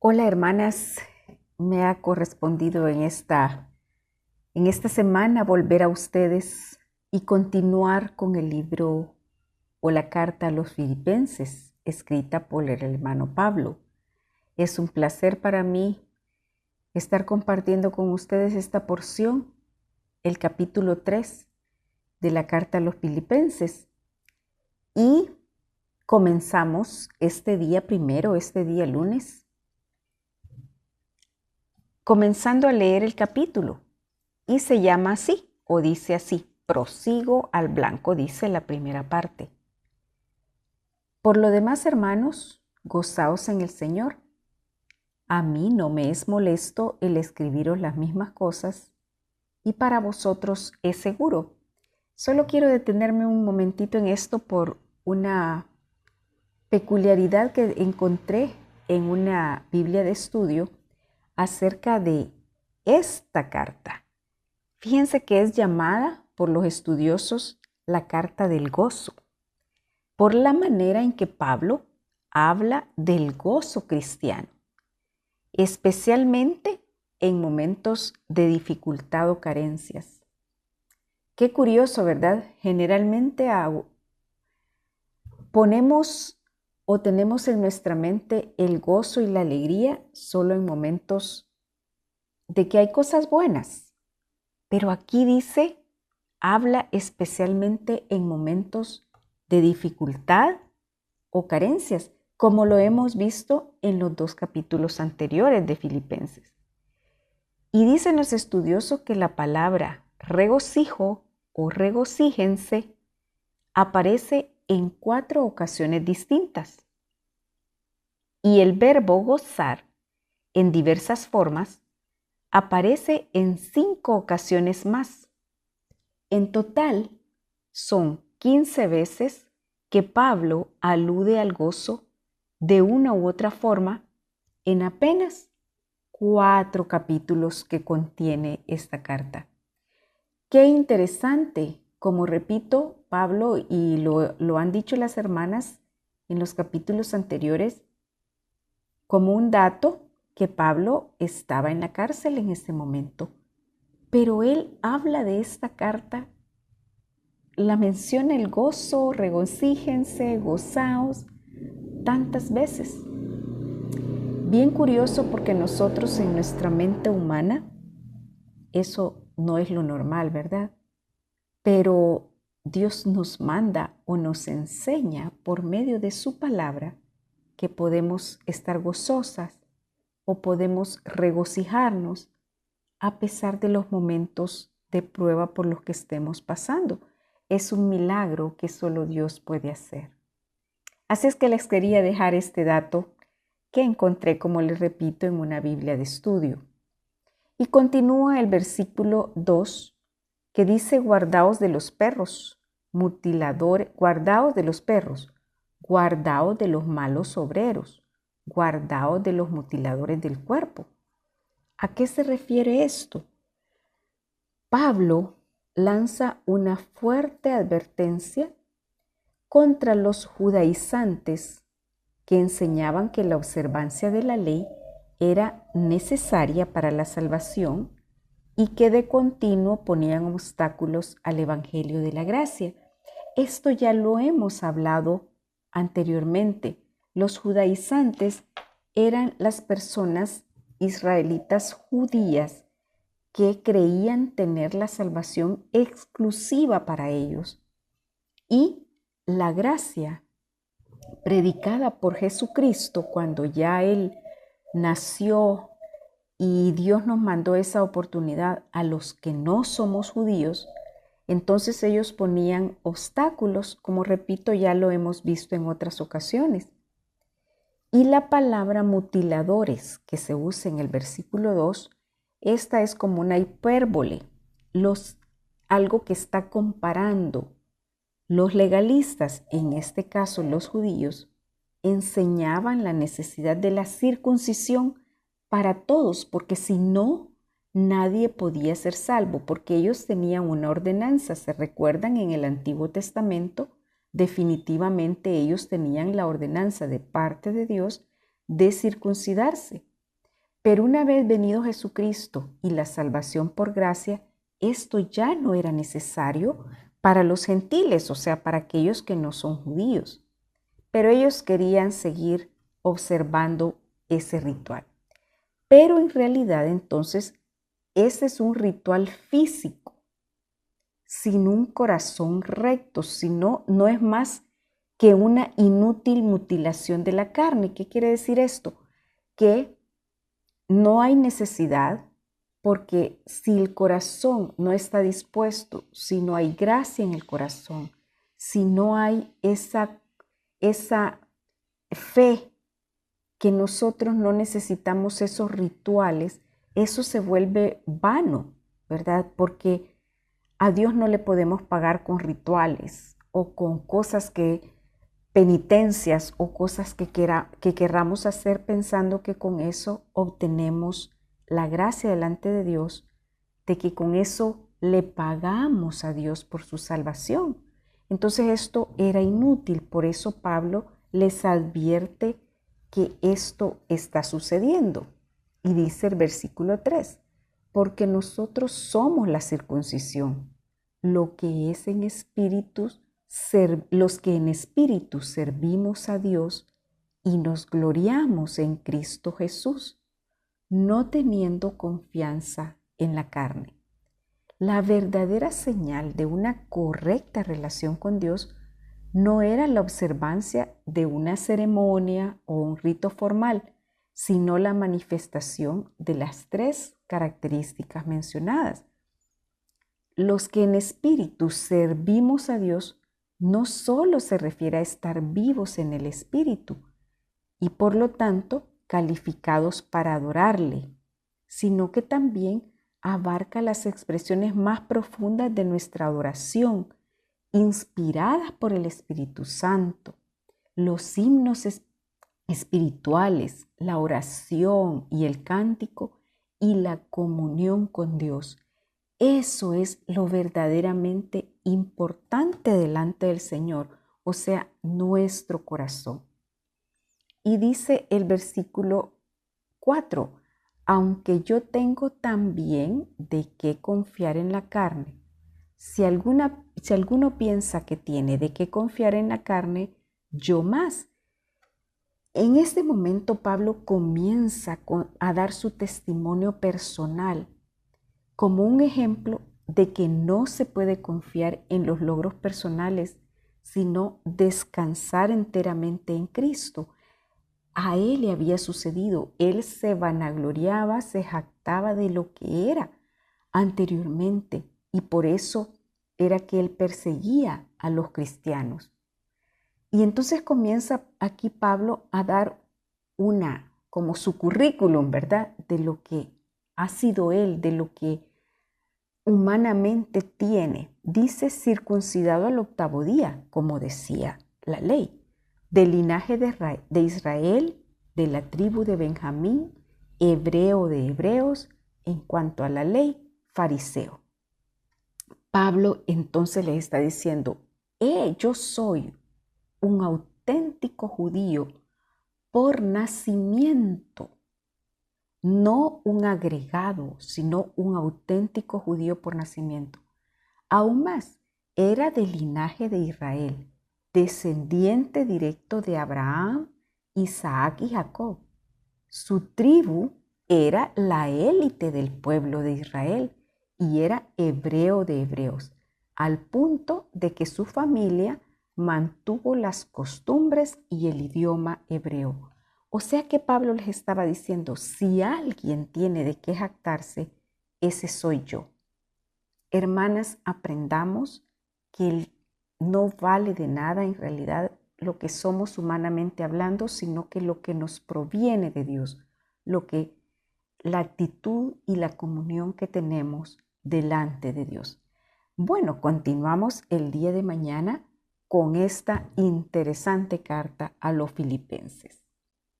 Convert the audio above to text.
Hola hermanas, me ha correspondido en esta semana volver a ustedes y continuar con el libro o la carta a los Filipenses, escrita por el hermano Pablo. Es un placer para mí estar compartiendo con ustedes esta porción, el capítulo 3 de la carta a los Filipenses. Y comenzamos este día primero, este día lunes, comenzando a leer el capítulo. Y se llama así, o dice así: prosigo al blanco, dice la primera parte. Por lo demás, hermanos, gozaos en el Señor. A mí no me es molesto el escribiros las mismas cosas, y para vosotros es seguro. Solo quiero detenerme un momentito en esto por una peculiaridad que encontré en una Biblia de estudio acerca de esta carta. Fíjense que es llamada por los estudiosos la carta del gozo, por la manera en que Pablo habla del gozo cristiano, especialmente en momentos de dificultad o carencias. Qué curioso, ¿verdad? Generalmente ponemos o tenemos en nuestra mente el gozo y la alegría solo en momentos de que hay cosas buenas. Pero aquí dice, habla especialmente en momentos de dificultad o carencias, como lo hemos visto en los 2 capítulos anteriores de Filipenses. Y dicen los estudiosos que la palabra regocijo o regocíjense aparece en 4 ocasiones distintas. Y el verbo gozar, en diversas formas, aparece en 5 ocasiones más. En total, son 15 veces que Pablo alude al gozo de una u otra forma en apenas 4 capítulos que contiene esta carta. Qué interesante, como repito, Pablo, y lo han dicho las hermanas en los capítulos anteriores, como un dato que Pablo estaba en la cárcel en ese momento. Pero él habla de esta carta, la menciona el gozo, regocíjense, gozaos, tantas veces. Bien curioso porque nosotros en nuestra mente humana, eso no es lo normal, ¿verdad? Pero Dios nos manda o nos enseña por medio de su palabra que podemos estar gozosas o podemos regocijarnos a pesar de los momentos de prueba por los que estemos pasando. Es un milagro que solo Dios puede hacer. Así es que les quería dejar este dato que encontré, como les repito, en una Biblia de estudio. Y continúa el versículo 2, que dice: guardaos de los perros, mutiladores, guardaos de los perros, guardaos de los malos obreros, guardaos de los mutiladores del cuerpo. ¿A qué se refiere esto? Pablo lanza una fuerte advertencia contra los judaizantes que enseñaban que la observancia de la ley era necesaria para la salvación y que de continuo ponían obstáculos al Evangelio de la gracia. Esto ya lo hemos hablado anteriormente. Los judaizantes eran las personas israelitas judías que creían tener la salvación exclusiva para ellos. Y la gracia predicada por Jesucristo cuando ya Él nació y Dios nos mandó esa oportunidad a los que no somos judíos, entonces ellos ponían obstáculos, como repito, ya lo hemos visto en otras ocasiones. Y la palabra mutiladores que se usa en el versículo 2, esta es como una hipérbole, algo que está comparando. Los legalistas, en este caso los judíos, enseñaban la necesidad de la circuncisión para todos, porque si no, nadie podía ser salvo, porque ellos tenían una ordenanza. ¿Se recuerdan? En el Antiguo Testamento, definitivamente ellos tenían la ordenanza de parte de Dios de circuncidarse. Pero una vez venido Jesucristo y la salvación por gracia, esto ya no era necesario para los gentiles, o sea, para aquellos que no son judíos. Pero ellos querían seguir observando ese ritual. Pero en realidad entonces ese es un ritual físico, sin un corazón recto, sino no es más que una inútil mutilación de la carne. ¿Qué quiere decir esto? Que no hay necesidad, porque si el corazón no está dispuesto, si no hay gracia en el corazón, si no hay esa fe que nosotros no necesitamos esos rituales, eso se vuelve vano, ¿verdad? Porque a Dios no le podemos pagar con rituales o con cosas penitencias o cosas que querramos hacer pensando que con eso obtenemos la gracia delante de Dios, de que con eso le pagamos a Dios por su salvación. Entonces esto era inútil, por eso Pablo les advierte que esto está sucediendo. Y dice el versículo 3, porque nosotros somos la circuncisión, lo que es en espíritu, los que en espíritu servimos a Dios y nos gloriamos en Cristo Jesús, no teniendo confianza en la carne. La verdadera señal de una correcta relación con Dios no era la observancia de una ceremonia o un rito formal, sino la manifestación de las tres características mencionadas. Los que en espíritu servimos a Dios no solo se refiere a estar vivos en el espíritu y por lo tanto calificados para adorarle, sino que también abarca las expresiones más profundas de nuestra adoración, inspiradas por el Espíritu Santo, los himnos espirituales, la oración y el cántico y la comunión con Dios. Eso es lo verdaderamente importante delante del Señor, o sea, nuestro corazón. Y dice el versículo 4, aunque yo tengo también de qué confiar en la carne. Si alguno piensa que tiene de qué confiar en la carne, yo más. En este momento Pablo comienza a dar su testimonio personal como un ejemplo de que no se puede confiar en los logros personales, sino descansar enteramente en Cristo. A él le había sucedido, él se vanagloriaba, se jactaba de lo que era anteriormente y por eso era que él perseguía a los cristianos. Y entonces comienza aquí Pablo a dar como su currículum, ¿verdad? De lo que ha sido él, de lo que humanamente tiene. Dice circuncidado al 8º día, como decía la ley, del linaje de Israel, de la tribu de Benjamín, hebreo de hebreos, en cuanto a la ley, fariseo. Pablo entonces le está diciendo, yo soy un auténtico judío por nacimiento, no un agregado, sino un auténtico judío por nacimiento. Aún más, era del linaje de Israel, descendiente directo de Abraham, Isaac y Jacob. Su tribu era la élite del pueblo de Israel y era hebreo de hebreos, al punto de que su familia mantuvo las costumbres y el idioma hebreo. O sea que Pablo les estaba diciendo, si alguien tiene de qué jactarse, ese soy yo. Hermanas, aprendamos que no vale de nada en realidad lo que somos humanamente hablando, sino que lo que nos proviene de Dios, la actitud y la comunión que tenemos delante de Dios. Bueno, continuamos el día de mañana con esta interesante carta a los filipenses.